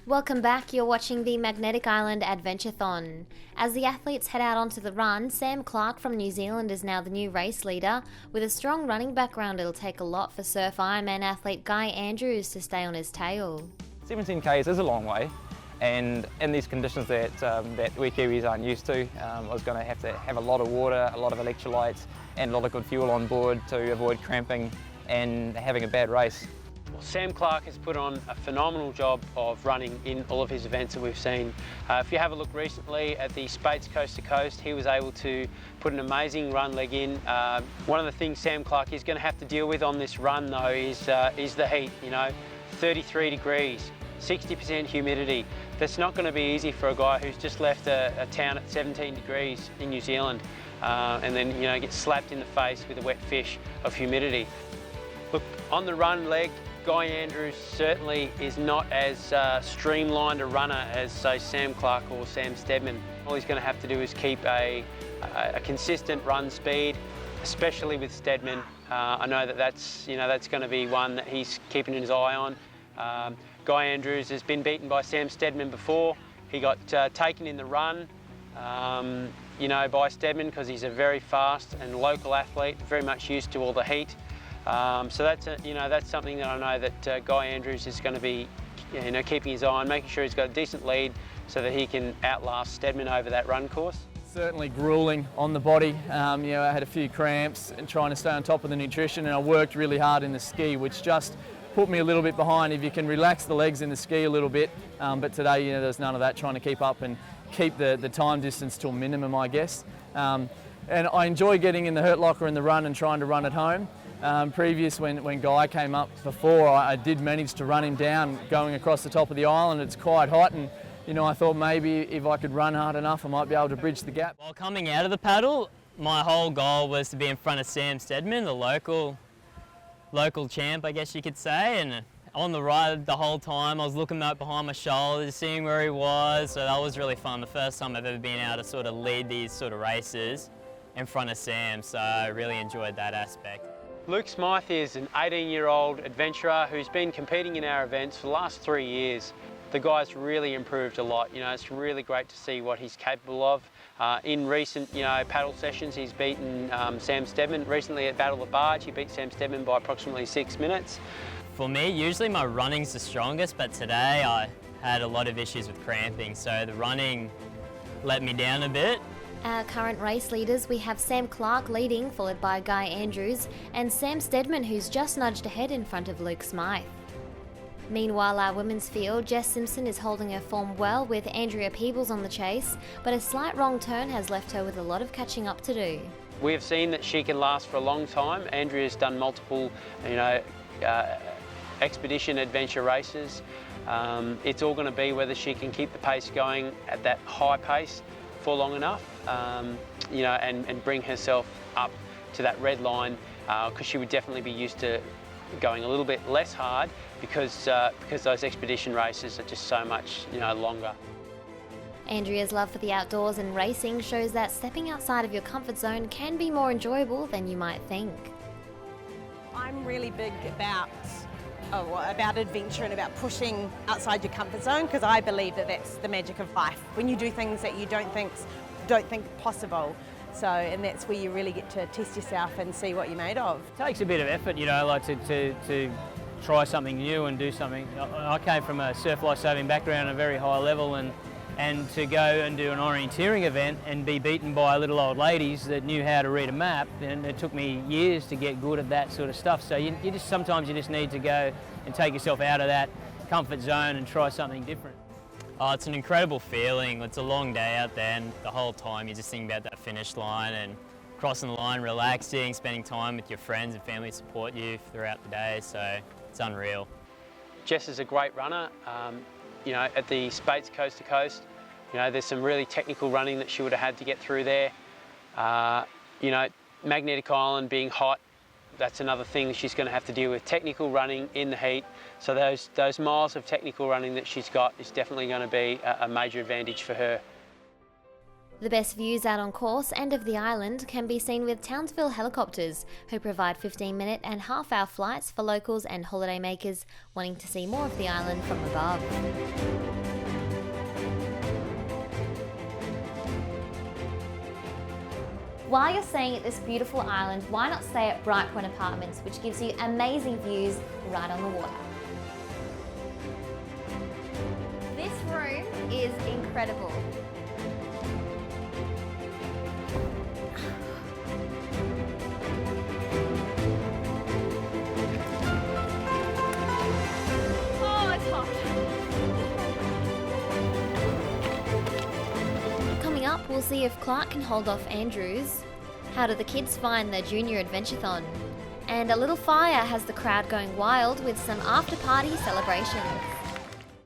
Welcome back, you're watching the Magnetic Island Adventurethon. As the athletes head out onto the run, Sam Clark from New Zealand is now the new race leader. With a strong running background, it'll take a lot for Surf Ironman athlete Guy Andrews to stay on his tail. 17 k's is a long way, and in these conditions that we Kiwis aren't used to, I was going to have a lot of water, a lot of electrolytes and a lot of good fuel on board to avoid cramping and having a bad race. Well, Sam Clark has put on a phenomenal job of running in all of his events that we've seen. If you have a look recently at the Spates Coast to Coast, he was able to put an amazing run leg in. One of the things Sam Clark is going to have to deal with on this run though is the heat, 33 degrees, 60% humidity. That's not going to be easy for a guy who's just left a town at 17 degrees in New Zealand and then gets slapped in the face with a wet fish of humidity. Look, on the run leg, Guy Andrews certainly is not as streamlined a runner as, say, Sam Clark or Sam Steadman. All he's going to have to do is keep a consistent run speed, especially with Steadman. I know that's going to be one that he's keeping his eye on. Guy Andrews has been beaten by Sam Steadman before. He got taken in the run, by Steadman because he's a very fast and local athlete, very much used to all the heat. So that's something that I know that Guy Andrews is going to be, keeping his eye on, making sure he's got a decent lead so that he can outlast Steadman over that run course. Certainly grueling on the body. I had a few cramps and trying to stay on top of the nutrition, and I worked really hard in the ski, which just put me a little bit behind. If you can relax the legs in the ski a little bit, but today, there's none of that. Trying to keep up and keep the time distance to a minimum, I guess. And I enjoy getting in the hurt locker in the run and trying to run at home. Previous, when Guy came up before, I did manage to run him down going across the top of the island. It's quite hot, and I thought maybe if I could run hard enough, I might be able to bridge the gap. While coming out of the paddle, my whole goal was to be in front of Sam Steadman, the local champ, I guess you could say. And on the ride the whole time, I was looking up behind my shoulders, seeing where he was. So that was really fun. The first time I've ever been able to sort of lead these sort of races in front of Sam. So I really enjoyed that aspect. Luke Smythe is an 18-year-old adventurer who's been competing in our events for the last 3 years. The guy's really improved a lot. It's really great to see what he's capable of. In recent, paddle sessions, he's beaten Sam Steadman. Recently at Battle of the Barge, he beat Sam Steadman by approximately 6 minutes. For me, usually my running's the strongest, but today I had a lot of issues with cramping, so the running let me down a bit. Our current race leaders, we have Sam Clark leading, followed by Guy Andrews, and Sam Steadman, who's just nudged ahead in front of Luke Smythe. Meanwhile, our women's field, Jess Simpson is holding her form well with Andrea Peebles on the chase, but a slight wrong turn has left her with a lot of catching up to do. We have seen that she can last for a long time. Andrea's done multiple, expedition adventure races. It's all going to be whether she can keep the pace going at that high pace for long enough, and bring herself up to that red line, because she would definitely be used to going a little bit less hard because those expedition races are just so much longer. Andrea's love for the outdoors and racing shows that stepping outside of your comfort zone can be more enjoyable than you might think. I'm really big about adventure and about pushing outside your comfort zone, because I believe that that's the magic of life. When you do things that you don't think possible. So, and that's where you really get to test yourself and see what you're made of. It takes a bit of effort, like to try something new and do something. I came from a surf lifesaving background at a very high level, and to go and do an orienteering event and be beaten by little old ladies that knew how to read a map, and it took me years to get good at that sort of stuff. So sometimes you just need to go and take yourself out of that comfort zone and try something different. Oh, it's an incredible feeling. It's a long day out there, and the whole time you're just thinking about that finish line and crossing the line, relaxing, spending time with your friends and family to support you throughout the day, so it's unreal. Jess is a great runner. At the Spates Coast to Coast, there's some really technical running that she would have had to get through there. Magnetic Island being hot, that's another thing she's going to have to deal with, technical running in the heat. So those miles of technical running that she's got is definitely going to be a major advantage for her. The best views out on course and of the island can be seen with Townsville Helicopters, who provide 15-minute and half-hour flights for locals and holidaymakers wanting to see more of the island from above. While you're staying at this beautiful island, why not stay at Bright Point Apartments, which gives you amazing views right on the water. This room is incredible. Oh, it's hot. Coming up, we'll see if Clark can hold off Andrews. How do the kids find their junior Adventurethon? And a little fire has the crowd going wild with some after-party celebrations.